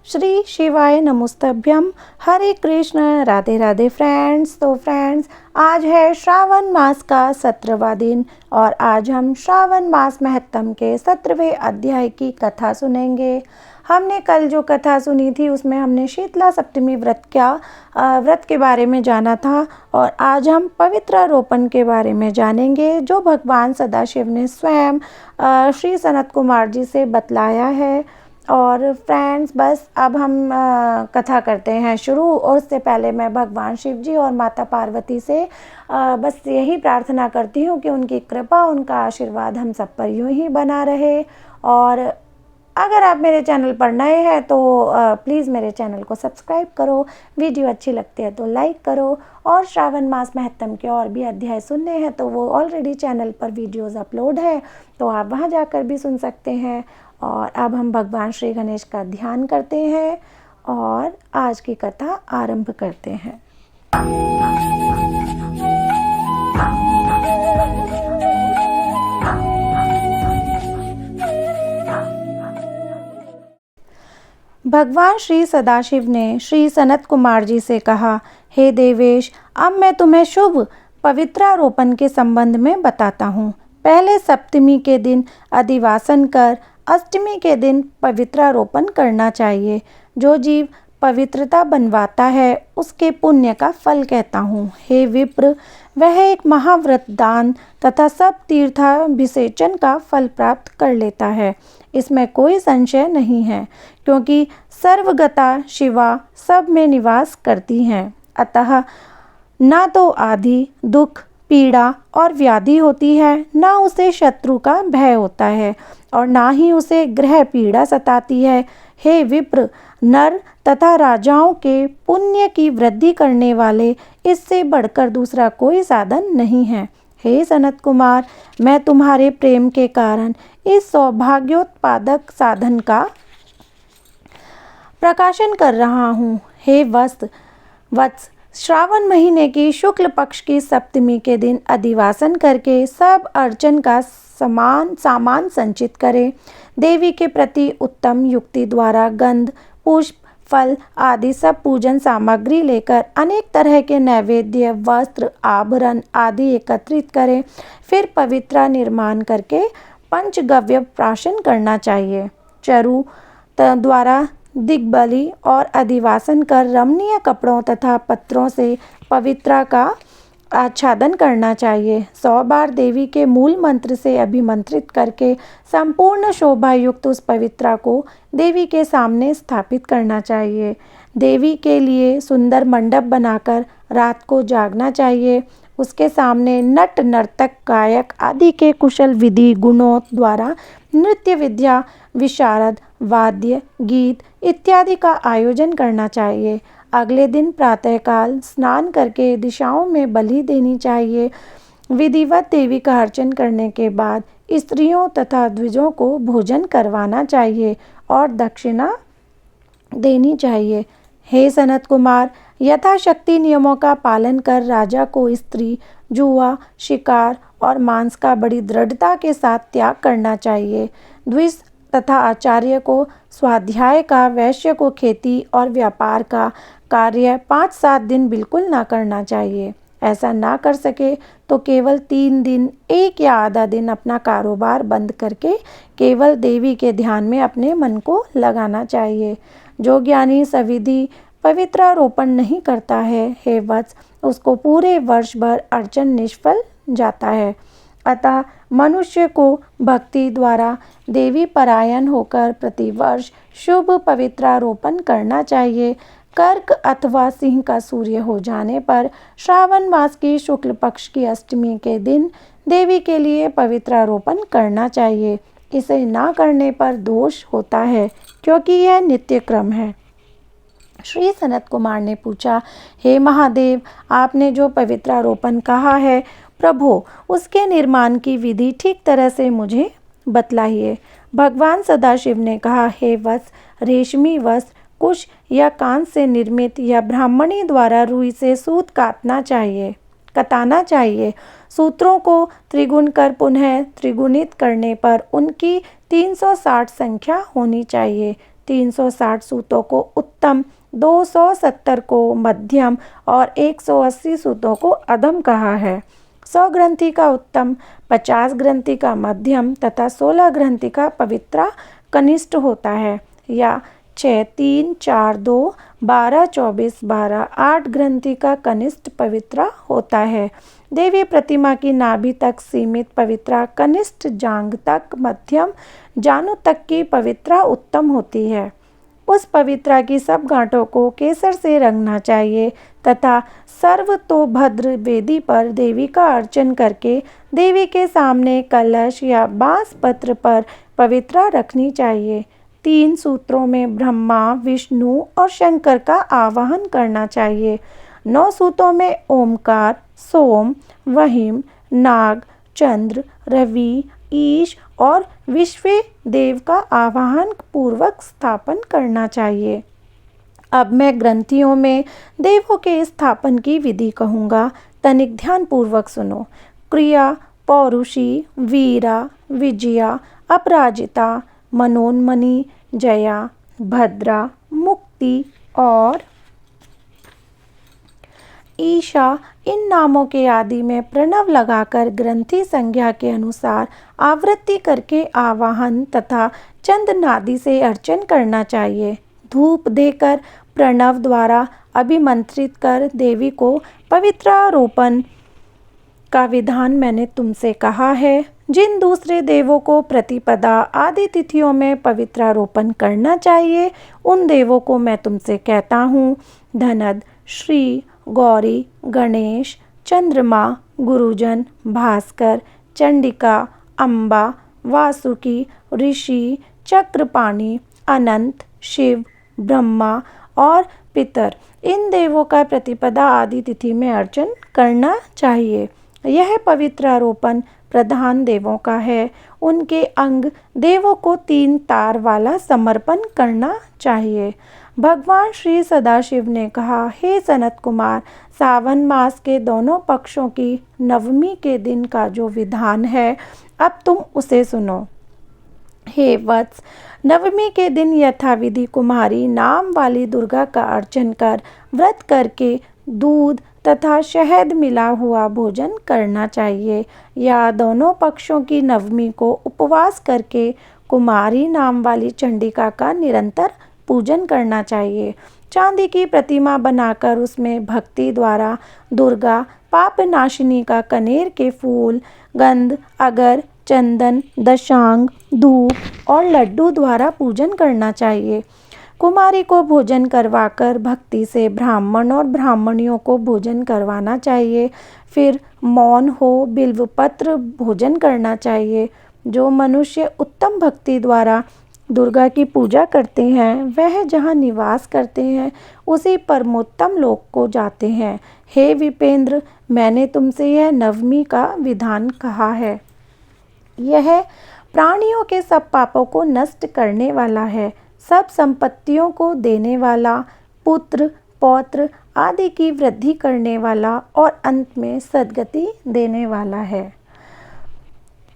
श्री शिवाय नमोस्तभ्यम। हरे कृष्ण, राधे राधे फ्रेंड्स। तो फ्रेंड्स, आज है श्रावण मास का 17वां दिन और आज हम श्रावण मास महत्तम के 17वें अध्याय की कथा सुनेंगे। हमने कल जो कथा सुनी थी उसमें हमने शीतला सप्तमी व्रत के बारे में जाना था और आज हम पवित्र रोपण के बारे में जानेंगे जो भगवान सदाशिव ने स्वयं श्री सनत कुमार जी से बतलाया है। और फ्रेंड्स, बस अब हम कथा करते हैं शुरू। और उससे पहले मैं भगवान शिव जी और माता पार्वती से बस यही प्रार्थना करती हूँ कि उनकी कृपा, उनका आशीर्वाद हम सब पर यूँ ही बना रहे। और अगर आप मेरे चैनल पर नए हैं तो प्लीज़ मेरे चैनल को सब्सक्राइब करो, वीडियो अच्छी लगती है तो लाइक करो। और श्रावण मास महत्तम के और भी अध्याय सुनने हैं तो वो ऑलरेडी चैनल पर वीडियोस अपलोड है, तो आप वहां जाकर भी सुन सकते हैं। और अब हम भगवान श्री गणेश का ध्यान करते हैं और आज की कथा आरंभ करते हैं। भगवान श्री सदाशिव ने श्री सनत कुमार जी से कहा, हे देवेश, अब मैं तुम्हें शुभ पवित्रारोपण के संबंध में बताता हूँ। पहले सप्तमी के दिन अधिवासन कर अष्टमी के दिन पवित्रारोपण करना चाहिए। जो जीव पवित्रता बनवाता है उसके पुण्य का फल कहता हूँ। हे विप्र, वह एक महाव्रत दान तथा सब तीर्थाभिषेचन का फल प्राप्त कर लेता है, इसमें कोई संशय नहीं है, क्योंकि सर्वगता शिवा सब में निवास करती हैं। अतः ना तो आदि दुख, पीड़ा और व्याधि होती है, ना उसे शत्रु का भय होता है और ना ही उसे ग्रह पीड़ा सताती है। हे विप्र, नर तथा राजाओं के पुण्य की वृद्धि करने वाले इससे बढ़कर दूसरा कोई साधन नहीं है। हे सनत कुमार, मैं तुम्हारे प्रेम के कारण इस सौभाग्योत्पादक साधन का प्रकाशन कर रहा हूँ। हे वत्स, श्रावण महीने की शुक्ल पक्ष की सप्तमी के दिन अधिवासन करके सब अर्चन का सामान संचित करें। देवी के प्रति उत्तम युक्ति द्वारा गंध, पुष्प, फल आदि सब पूजन सामग्री लेकर अनेक तरह के नैवेद्य, वस्त्र, आभरण आदि एकत्रित करें। फिर पवित्र निर्माण करके पंचगव्य प्राशन करना चाहिए। चरु द्वारा दिग्बली और अधिवासन कर रमणीय कपड़ों तथा पत्रों से पवित्रा का आच्छादन करना चाहिए। 100 बार देवी के मूल मंत्र से अभिमंत्रित करके संपूर्ण शोभा युक्त उस पवित्रा को देवी के सामने स्थापित करना चाहिए। देवी के लिए सुंदर मंडप बनाकर रात को जागना चाहिए। उसके सामने नट, नर्तक, गायक आदि के कुशल विधि गुणों द्वारा नृत्य विद्या, विशारद, वाद्य, गीत इत्यादि का आयोजन करना चाहिए। अगले दिन प्रातःकाल स्नान करके दिशाओं में बलि देनी चाहिए। विधिवत देवी का अर्चन करने के बाद स्त्रियों तथा द्विजों को भोजन करवाना चाहिए और दक्षिणा देनी चाहिए। हे सनत कुमार, यथाशक्ति नियमों का पालन कर राजा को स्त्री, जुआ, शिकार और मांस का बड़ी दृढ़ता के साथ त्याग करना चाहिए। द्विज तथा आचार्य को स्वाध्याय का, वैश्य को खेती और व्यापार का कार्य 5-7 दिन बिल्कुल ना करना चाहिए। ऐसा ना कर सके तो केवल 3 दिन, 1 या आधा दिन अपना कारोबार बंद करके केवल देवी के ध्यान में अपने मन को लगाना चाहिए। जो ज्ञानी सविधि पवित्रारोपण नहीं करता है, हे वत्स, उसको पूरे वर्ष भर अर्चन निष्फल जाता है। अतः मनुष्य को भक्ति द्वारा देवी परायण होकर प्रतिवर्ष शुभ पवित्रारोपण करना चाहिए। कर्क अथवा सिंह का सूर्य हो जाने पर श्रावण मास की शुक्ल पक्ष की अष्टमी के दिन देवी के लिए पवित्रारोपण करना चाहिए। इसे ना करने पर दोष होता है, क्योंकि यह नित्य क्रम है। श्री सनत कुमार ने पूछा, हे महादेव, आपने जो पवित्रारोपण कहा है प्रभो, उसके निर्माण की विधि ठीक तरह से मुझे बतलाइए। भगवान सदाशिव ने कहा, हे वत्स, रेशमी वस्त्र, कुश या कांच से निर्मित या ब्राह्मणी द्वारा रुई से सूत कताना चाहिए। सूत्रों को त्रिगुण कर पुनः त्रिगुणित करने पर उनकी 360 संख्या होनी चाहिए। 360 सूतों को उत्तम, 270 को मध्यम और 180 सूतों को अधम कहा है। 100 ग्रंथि का उत्तम, 50 ग्रंथि का मध्यम तथा 16 ग्रंथि का पवित्रा कनिष्ठ होता है, या 6, 3, 4, 2, 12, 24, 12, 8 ग्रंथि का कनिष्ठ पवित्रा होता है। देवी प्रतिमा की नाभि तक सीमित पवित्रा कनिष्ठ, जांघ तक मध्यम, जानु तक की पवित्रा उत्तम होती है। उस पवित्रा की सब गांठों को केसर से रंगना चाहिए तथा सर्वतोभद्र वेदी पर देवी का अर्चन करके देवी के सामने कलश या बांस पत्र पर पवित्रा रखनी चाहिए। 3 सूत्रों में ब्रह्मा, विष्णु और शंकर का आवाहन करना चाहिए। 9 सूतों में ओमकार, सोम, वहिम, नाग, चंद्र, रवि, ईश और विश्व देव का आवाहन पूर्वक स्थापन करना चाहिए। अब मैं ग्रंथियों में देवों के स्थापन की विधि कहूँगा, तनिक ध्यान पूर्वक सुनो। क्रिया: पौरुषी, वीरा, विजया, अपराजिता, मनोन्मणि, जया, भद्रा, मुक्ति और ईशा। इन नामों के आदि में प्रणव लगाकर ग्रंथि संज्ञा के अनुसार आवृत्ति करके आवाहन तथा चंद नादि से अर्चन करना चाहिए। धूप देकर प्रणव द्वारा अभिमंत्रित कर देवी को पवित्रारोपण का विधान मैंने तुमसे कहा है। जिन दूसरे देवों को प्रतिपदा आदि तिथियों में पवित्रारोपण करना चाहिए, उन देवों को मैं तुमसे कहता हूँ: धनद, श्री, गौरी, गणेश, चंद्रमा, गुरुजन, भास्कर, चंडिका, अम्बा, वासुकी, ऋषि, चक्रपाणि, अनंत, शिव, ब्रह्मा और पितर। इन देवों का प्रतिपदा आदि तिथि में अर्चन करना चाहिए। यह पवित्रारोपण प्रधान देवों का है। उनके अंग देवों को 3 तार वाला समर्पण करना चाहिए। भगवान श्री सदाशिव ने कहा: हे सनत कुमार, सावन मास के दोनों पक्षों की नवमी के दिन का जो विधान है, अब तुम उसे सुनो। हे वत्स, नवमी के दिन यथाविधि कुमारी नाम वाली दुर्गा का अर्चन कर व्रत करके दूध तथा शहद मिला हुआ भोजन करना चाहिए, या दोनों पक्षों की नवमी को उपवास करके कुमारी नाम वाली चंडिका का निरंतर पूजन करना चाहिए। चांदी की प्रतिमा बनाकर उसमें भक्ति द्वारा दुर्गा पापनाशिनी का कनेर के फूल, गंध, अगर, चंदन, दशांग, धूप और लड्डू द्वारा पूजन करना चाहिए। कुमारी को भोजन करवाकर भक्ति से ब्राह्मण और ब्राह्मणियों को भोजन करवाना चाहिए। फिर मौन हो बिल्वपत्र भोजन करना चाहिए। जो मनुष्य उत्तम भक्ति द्वारा दुर्गा की पूजा करते हैं, वह जहाँ निवास करते हैं उसी परमोत्तम लोक को जाते हैं। हे विपेंद्र, मैंने तुमसे यह नवमी का विधान कहा है। यह प्राणियों के सब पापों को नष्ट करने वाला है, सब संपत्तियों को देने वाला, पुत्र पौत्र आदि की वृद्धि करने वाला और अंत में सद्गति देने वाला है।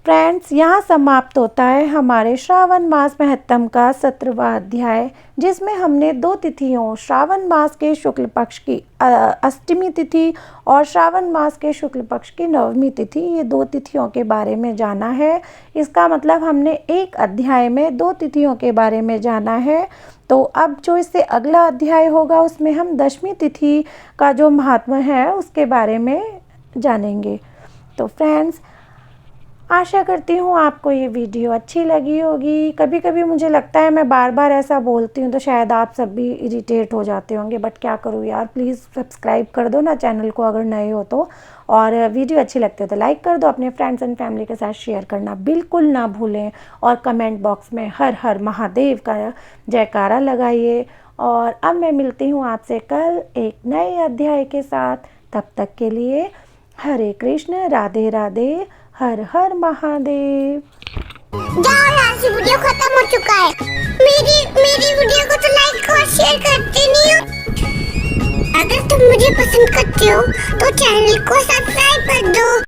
फ्रेंड्स, यहाँ समाप्त होता है हमारे श्रावण मास महत्तम का 17वां अध्याय, जिसमें हमने 2 तिथियों, श्रावण मास के शुक्ल पक्ष की अष्टमी तिथि और श्रावण मास के शुक्ल पक्ष की नवमी तिथि, ये 2 तिथियों के बारे में जाना है। इसका मतलब हमने एक अध्याय में 2 तिथियों के बारे में जाना है। तो अब जो इससे अगला अध्याय होगा उसमें हम दशमी तिथि का जो महात्म है उसके बारे में जानेंगे। तो फ्रेंड्स, आशा करती हूँ आपको ये वीडियो अच्छी लगी होगी। कभी कभी मुझे लगता है मैं बार बार ऐसा बोलती हूँ तो शायद आप सब भी इरिटेट हो जाते होंगे, बट क्या करूँ यार, प्लीज़ सब्सक्राइब कर दो ना चैनल को अगर नए हो तो, और वीडियो अच्छी लगती हो तो लाइक कर दो। अपने फ्रेंड्स एंड फैमिली के साथ शेयर करना बिल्कुल ना भूलें, और कमेंट बॉक्स में हर हर महादेव का जयकारा लगाइए। और अब मैं मिलती हूँ आपसे कल एक नए अध्याय के साथ। तब तक के लिए हरे कृष्ण, राधे राधे, हर हर महादेव। जाओ यार, वीडियो खत्म हो चुका है। मेरी वीडियो को तो लाइक और शेयर करते नहीं हो। अगर तुम मुझे पसंद करते हो तो चैनल को सब्सक्राइब कर दो।